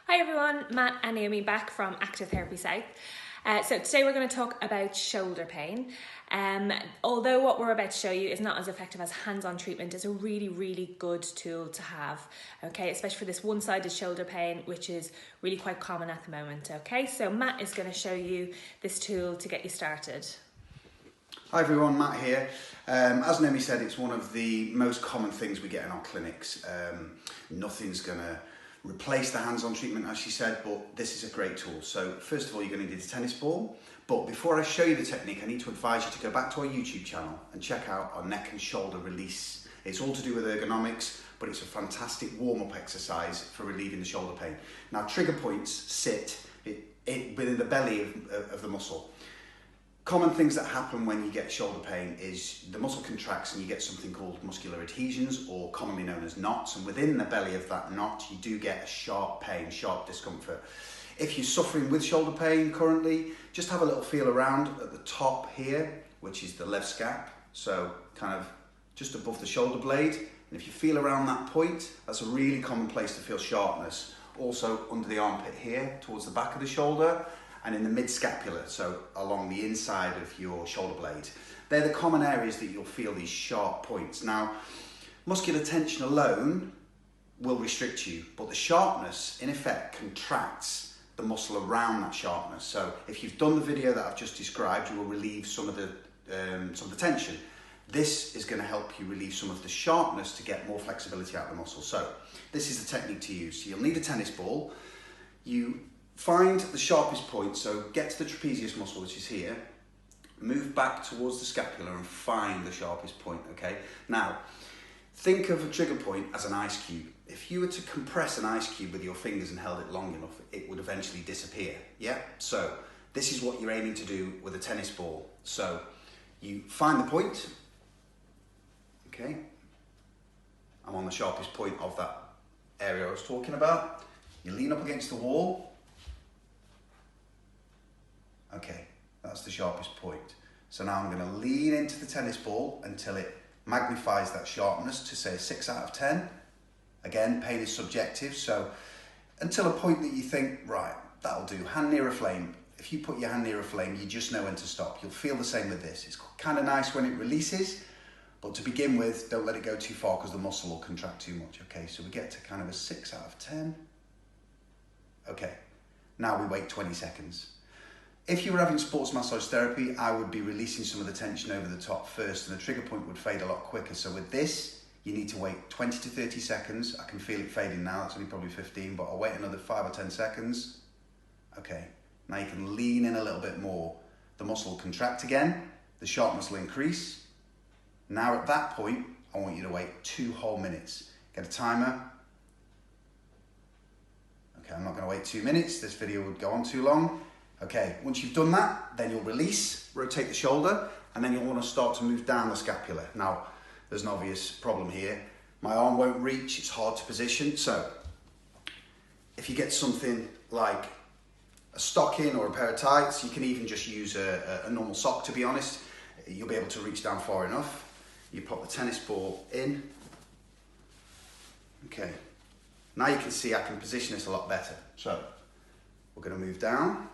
Hi everyone, Matt and Naomi back from Active Therapy South. So today we're going to talk about shoulder pain. Although what we're about to show you is not as effective as hands-on treatment, it's a really good tool to have, okay, especially for this one-sided shoulder pain, which is really quite common at the moment, okay? So Matt is going to show you this tool to get you started. Hi everyone, Matt here. As Naomi said, it's one of the most common things we get in our clinics. Nothing's going to replace the hands-on treatment, as she said, but this is a great tool. So first of all, you're going to need a tennis ball. But before I show you the technique, I need to advise you to go back to our YouTube channel and check out our neck and shoulder release. It's all to do with ergonomics, but it's a fantastic warm-up exercise for relieving the shoulder pain. Now, trigger points sit within the belly of the muscle. Common things that happen when you get shoulder pain is the muscle contracts and you get something called muscular adhesions, or commonly known as knots, and within the belly of that knot you do get a sharp pain, sharp discomfort. If you're suffering with shoulder pain currently, just have a little feel around at the top here, which is the left scap, so kind of just above the shoulder blade, and if you feel around that point, that's a really common place to feel sharpness. Also under the armpit here, towards the back of the shoulder, and in the mid-scapula, so along the inside of your shoulder blade. They're the common areas that you'll feel these sharp points. Now, muscular tension alone will restrict you, but the sharpness, in effect, contracts the muscle around that sharpness. So if you've done the video that I've just described, you will relieve some of the tension. This is going to help you relieve some of the sharpness to get more flexibility out of the muscle. So this is the technique to use. So you'll need a tennis ball. You find the sharpest point, so get to the trapezius muscle, which is here, move back towards the scapula and find the sharpest point, okay? Now, think of a trigger point as an ice cube. If you were to compress an ice cube with your fingers and held it long enough, it would eventually disappear, yeah? So, this is what you're aiming to do with a tennis ball. So, you find the point, okay? I'm on the sharpest point of that area I was talking about. You lean up against the wall. Okay, that's the sharpest point. So now I'm going to lean into the tennis ball until it magnifies that sharpness to say a 6 out of 10. Again, pain is subjective, so until a point that you think, right, that'll do, hand near a flame. If you put your hand near a flame, you just know when to stop. You'll feel the same with this. It's kind of nice when it releases, but to begin with, don't let it go too far because the muscle will contract too much. Okay, so we get to kind of a 6 out of 10. Okay, now we wait 20 seconds. If you were having sports massage therapy, I would be releasing some of the tension over the top first and the trigger point would fade a lot quicker. So with this, you need to wait 20 to 30 seconds. I can feel it fading now, it's only probably 15, but I'll wait another 5 or 10 seconds. Okay, now you can lean in a little bit more. The muscle will contract again, the sharpness will increase. Now at that point, I want you to wait 2 whole minutes. Get a timer. Okay, I'm not gonna wait 2 minutes, this video would go on too long. Okay, once you've done that, then you'll release, rotate the shoulder, and then you'll want to start to move down the scapula. Now, there's an obvious problem here. My arm won't reach, it's hard to position. So, if you get something like a stocking or a pair of tights, you can even just use a normal sock, to be honest. You'll be able to reach down far enough. You pop the tennis ball in. Okay, now you can see I can position this a lot better. So, we're going to move down.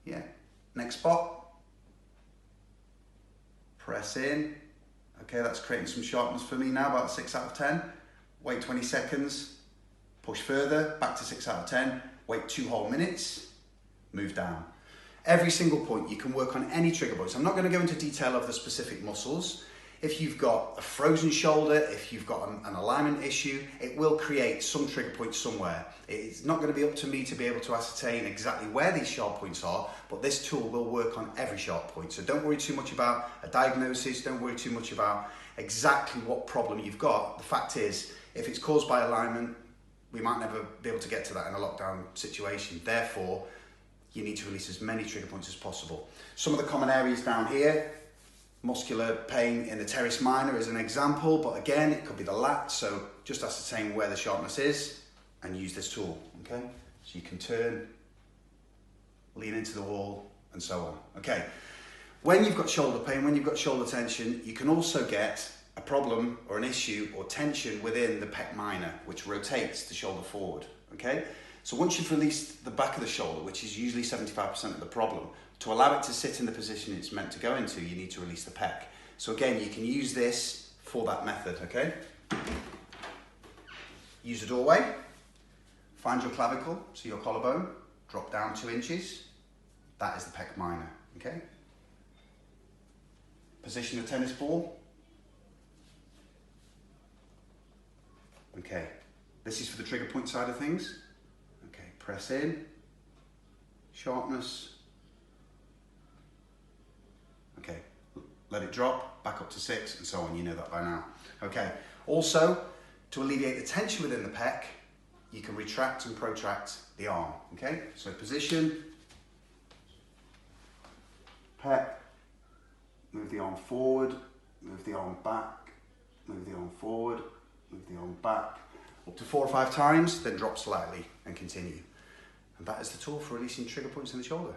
Yeah, next spot, press in. Okay, that's creating some sharpness for me now, about 6 out of 10. Wait 20 seconds, push further, back to 6 out of 10. Wait 2 whole minutes, move down. Every single point, you can work on any trigger points. I'm not going to go into detail of the specific muscles. If you've got a frozen shoulder, if you've got an alignment issue, it will create some trigger points somewhere. It's not going to be up to me to be able to ascertain exactly where these sharp points are, but this tool will work on every sharp point. So don't worry too much about a diagnosis, don't worry too much about exactly what problem you've got. The fact is, if it's caused by alignment, we might never be able to get to that in a lockdown situation. Therefore, you need to release as many trigger points as possible. Some of the common areas down here, muscular pain in the teres minor is an example, but again, it could be the lat, so just ascertain where the sharpness is and use this tool, okay? So you can turn, lean into the wall, and so on, okay? When you've got shoulder pain, when you've got shoulder tension, you can also get a problem or an issue or tension within the pec minor, which rotates the shoulder forward, okay? So once you've released the back of the shoulder, which is usually 75% of the problem, to allow it to sit in the position it's meant to go into, you need to release the pec. So again, you can use this for that method, okay? Use the doorway, find your clavicle, so your collarbone, drop down 2 inches, that is the pec minor, okay? Position the tennis ball. Okay, this is for the trigger point side of things. Okay, press in, sharpness. Okay, let it drop, back up to 6 and so on, you know that by now. Okay, also, to alleviate the tension within the pec, you can retract and protract the arm, okay? So position, pec, move the arm forward, move the arm back, move the arm forward, move the arm back, up to 4 or 5 times, then drop slightly and continue. And that is the tool for releasing trigger points in the shoulder.